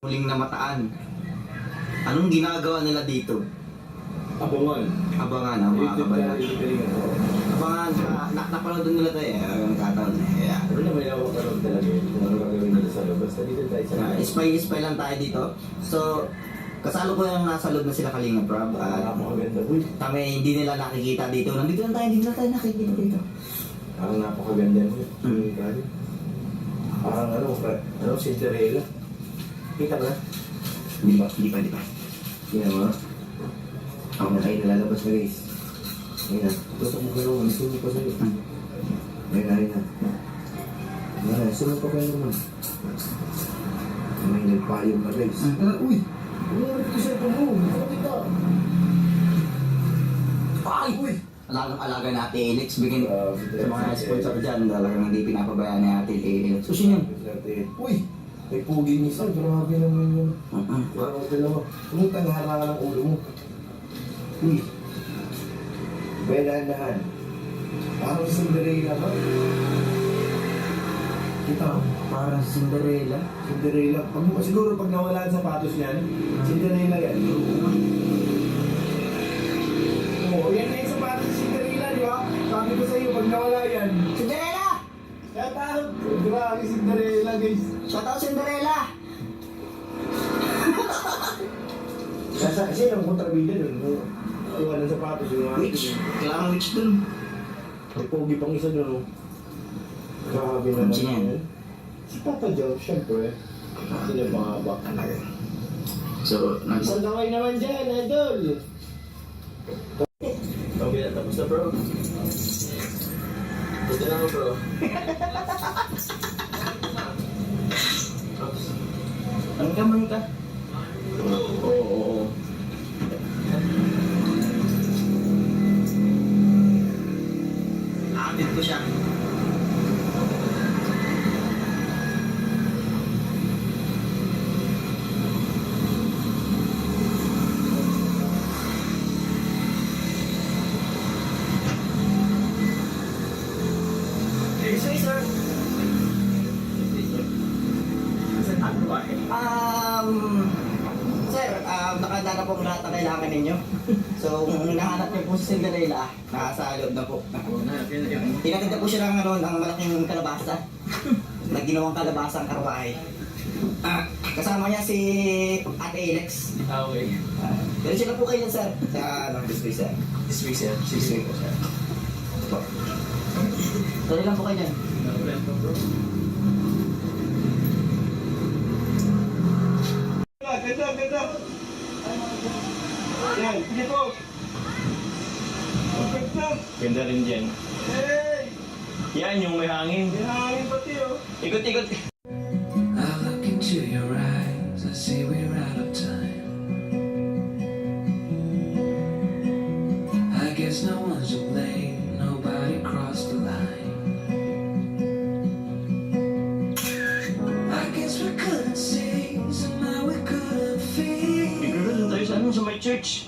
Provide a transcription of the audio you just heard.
Muling namataan. Anong ginagawa nila dito? Abangan. Abangan ang mga kabayan. Abangan, napanood nila tayo ang kataon. Pero na may awak ka lang talaga kung ano gagawin nila sa labas. Dito tayo sa Spy lang tayo dito. So, kasalo ko yung nasa loob na sila Kalinga Prab. napakaganda. Uy, Kami hindi nila nakikita dito. Nandito lang tayo, hindi nila tayo nakikita dito. ang napakaganda mo. Hmm. Parang ano, Cinderella. Kita ba? Hindi pa. Yan mo. Ako na tayo nalalabas na guys. Ayun na. Tutok mo gano'n. Sunod pa sa'yo. Ayun na. Ayun na. Sunod pa kayo naman. May nagpayong na guys. Uy! Ano ko sa ito mo? Kita. Ay! Uy! Alaga na Ate Alex. Bigyan sa mga sponsor dyan. Talagang hindi pinapabayaan ni Ate Alex. So, sino yun? Uy! May pugi ni Sal. Grabe naman yun. Parang dalawa. Pumunta na harangan ng ulo mo. Uy! Dahan-dahan. Parang Cinderella ba? Kita mo? Parang Cinderella. Cinderella. Siguro pag nawala ang sapatos niyan, Cinderella yan. Oo, yan na yung sapatos ni Cinderella, di ba? Sabi ko sa'yo, pag nawala yan. Cinderella! Shout out! Grabe Cinderella, guys. Shout out Cinderella! Sino ang kontrabida dun? Iwan ng sapatos yung mga... Witch! Kailangan witch dun. May pogi pang isa dun, oh. Grabe naman. Sino yan? Si Papa Joe, syempre. Sino mga bak? Talaga. So, Isang kamay naman dyan, idol! Okay, tapos na bro. Buti na ako bro. man ka. Oo. Aatid ko siya. Excuse sir. Sir, nakadala po lahat ng kailangan ninyo. So, kung hinahanap niyo po si Cinderella, nasa loob na po. Tinaganda po siya ng malaking kalabasa. Na ginawang kalabasang karwahe. Kasama niya si Ate Alex. Okay. Pero sila po kayo sir. Sa this week sir. This week sir. This week po sir. Tuloy lang po kayo dyan. Ganda. Yan, sige po. Ganda. Ganda rin dyan. Hey! Yan, yung may hangin. May hangin pati oh. Ikot-ikot. I look into your eyes, I see we're out of time. I guess no one's to blame, nobody crossed the line. I guess we couldn't see, somehow we couldn't feel. Igulun tayo sa ano, sa may church.